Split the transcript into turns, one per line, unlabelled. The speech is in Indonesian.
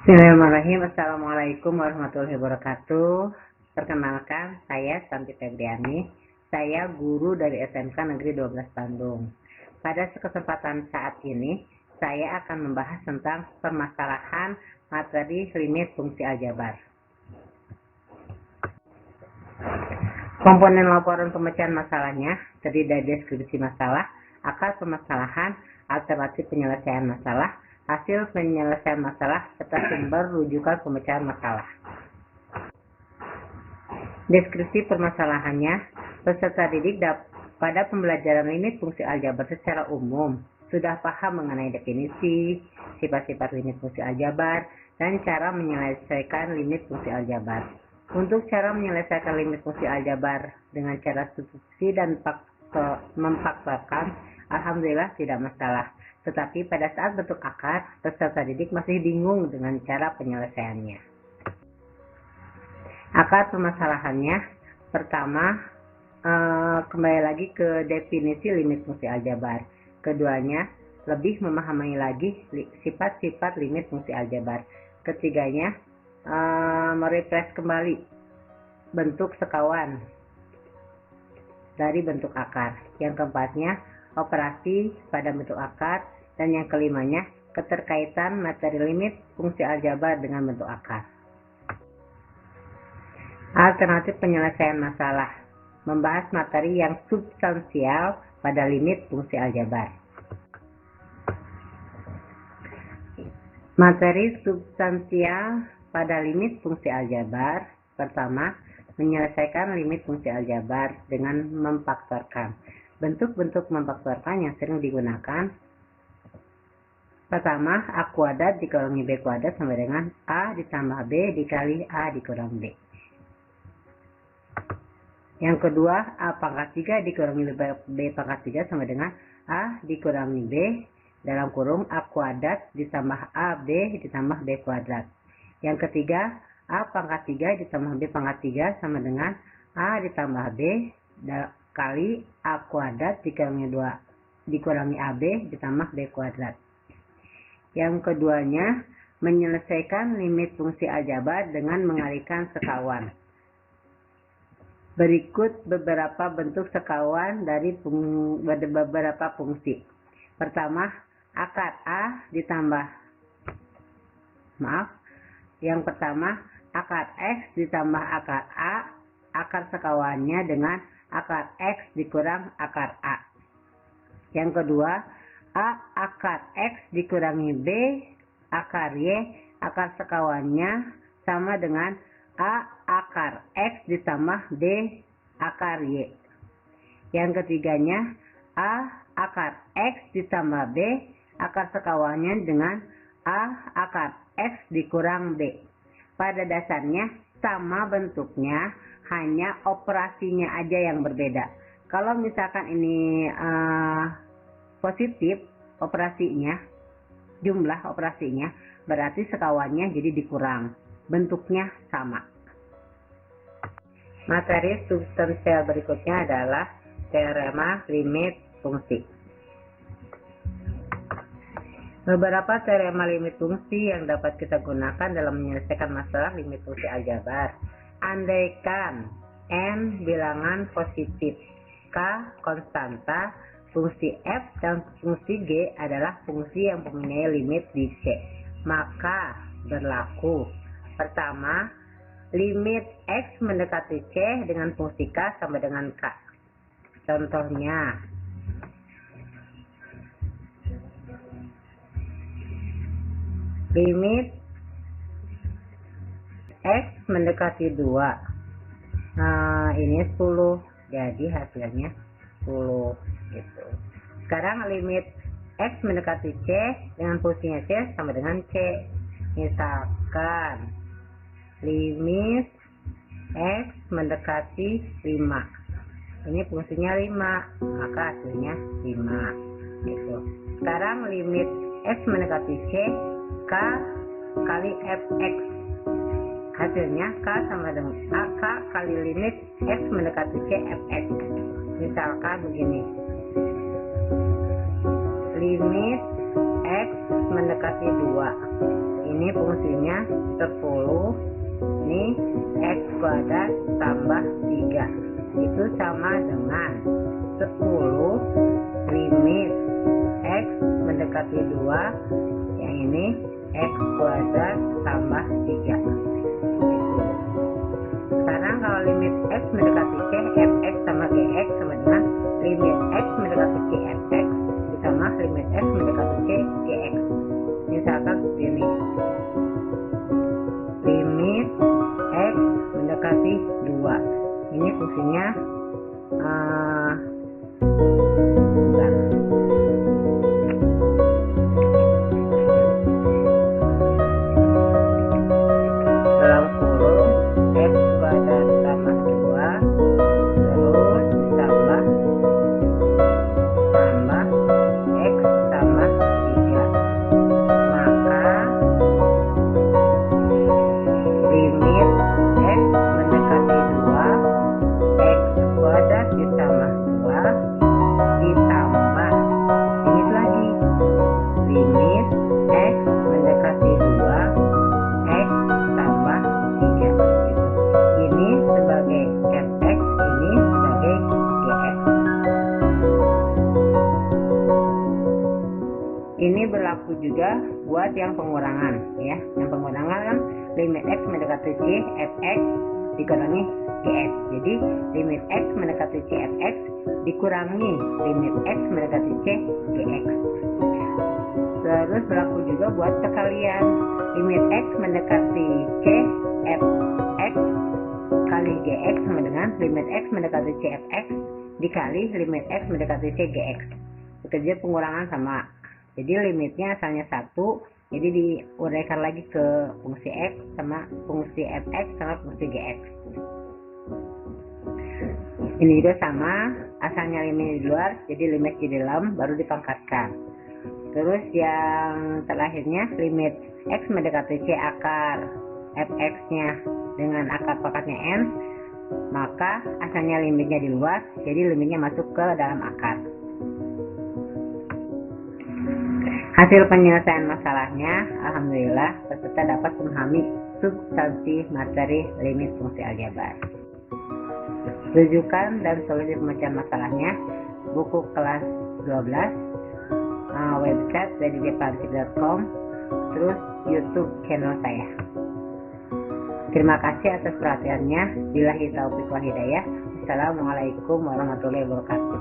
Bismillahirrahmanirrahim. Assalamualaikum warahmatullahi wabarakatuh. Perkenalkan, saya Santi Febriani. Saya guru dari SMK Negeri 12 Bandung. Pada kesempatan saat ini, saya akan membahas tentang permasalahan materi limit fungsi aljabar. Komponen laporan pemecahan masalahnya terdiri dari deskripsi masalah, akar permasalahan, alternatif penyelesaian masalah, hasil penyelesaian masalah, serta sumber rujukan pemecahan masalah. Deskripsi permasalahannya, peserta didik pada pembelajaran limit fungsi aljabar secara umum sudah paham mengenai definisi, sifat-sifat limit fungsi aljabar, dan cara menyelesaikan limit fungsi aljabar. Untuk cara menyelesaikan limit fungsi aljabar dengan cara substitusi dan memfaktorkan, alhamdulillah tidak masalah. Tetapi pada saat bentuk akar, peserta didik masih bingung dengan cara penyelesaiannya. Akar permasalahannya, pertama, kembali lagi ke definisi limit fungsi aljabar. Keduanya, lebih memahami lagi sifat-sifat limit fungsi aljabar. Ketiganya, merefresh kembali bentuk sekawan dari bentuk akar. Yang keempatnya, operasi pada bentuk akar, dan yang kelimanya, keterkaitan materi limit fungsi aljabar dengan bentuk akar. Alternatif penyelesaian masalah, membahas materi yang substansial pada limit fungsi aljabar. Materi substansial pada limit fungsi aljabar, pertama, menyelesaikan limit fungsi aljabar dengan memfaktorkan. Bentuk-bentuk memfaktorkan yang sering digunakan, pertama, A kuadrat dikurangi B kuadrat sama dengan A ditambah B dikali A dikurang B. Yang kedua, A pangkat 3 dikurangi B pangkat 3 sama dengan A dikurangi B dalam kurung A kuadrat ditambah AB ditambah B kuadrat. Yang ketiga, A pangkat 3 ditambah B pangkat 3 sama dengan A ditambah B kali A kuadrat dikurangi AB ditambah B kuadrat. Yang keduanya, menyelesaikan limit fungsi aljabar dengan mengalihkan sekawan. Berikut beberapa bentuk sekawan dari beberapa fungsi. Pertama, akar A ditambah yang pertama, akar X ditambah akar A, akar sekawannya dengan akar X dikurang akar A. Yang kedua, A akar X dikurangi B akar Y, akar sekawannya sama dengan A akar X ditambah B akar Y. Yang ketiganya, A akar X ditambah B, akar sekawannya dengan A akar X dikurang B. Pada dasarnya sama bentuknya, hanya operasinya aja yang berbeda. Kalau misalkan ini positif operasinya, jumlah operasinya, berarti sekawannya jadi dikurang. Bentuknya sama. Materi substansial berikutnya adalah teorema limit fungsi. Beberapa teorema limit fungsi yang dapat kita gunakan dalam menyelesaikan masalah limit fungsi aljabar. Andaikan N bilangan positif, K konstanta, fungsi F dan fungsi G adalah fungsi yang mempunyai limit di C, maka berlaku. Pertama, limit X mendekati C dengan fungsi K sama dengan K. Contohnya, limit X mendekati 2. Nah, ini 10. Jadi hasilnya 10 gitu. Sekarang limit X mendekati C dengan fungsinya C sama dengan C. Misalkan limit X mendekati 5. Ini fungsinya 5, maka hasilnya 5 gitu. Sekarang limit X mendekati C, K kali Fx, hasilnya K sama dengan K kali limit X mendekati C Fx. Misalkan begini, limit X mendekati 2. Ini fungsinya 10. Ini X kuadrat tambah 3. Itu sama dengan 10 limit X mendekati 2. Yang ini X kuadrat tambah 3. Sekarang kalau limit X mendekati C, Fx sama Gx sama dengan limit X mendekati C, Fx ditambah limit X mendekati C, Gx. Misalkan ini limit X mendekati 2. Ini fungsinya dalam kurung X kuadrat tambah 2 terus ditambah X tambah 3. Maka limit X mendekati 2, X kuadrat ditambah 2 ditambah limit lagi limit X mendekati 2, X tambah 3 gitu. Ini sebagai Fx, ini sebagai Gx. Ini berlaku juga buat yang pengurangan ya. Yang pengurangan kan limit X mendekati C, Fx dikurangi Gx. Jadi limit X mendekati C, Fx dikurangi limit X mendekati C, Gx. Terus berlaku juga buat perkalian. Limit X mendekati C, Fx kali Gx sama dengan limit X mendekati C, Fx dikali limit X mendekati C, Gx. Bekerja pengurangan sama. Jadi limitnya asalnya 1, jadi diuraikan lagi ke fungsi X sama fungsi Fx sama fungsi Gx. Ini juga sama, asalnya limit di luar, jadi limit di dalam baru dipangkatkan. Terus yang terakhirnya limit X mendekati C akar Fx nya dengan akar pangkatnya N, maka asalnya limitnya di luar, jadi limitnya masuk ke dalam akar. Hasil penyelesaian masalahnya, alhamdulillah peserta dapat memahami substansi materi limit fungsi aljabar. Rujukan dan solusi pemecahan masalahnya, buku kelas 12, website www.jepantip.com, terus YouTube channel saya. Terima kasih atas perhatiannya. Billahi taufiq wal hidayah. Assalamualaikum warahmatullahi wabarakatuh.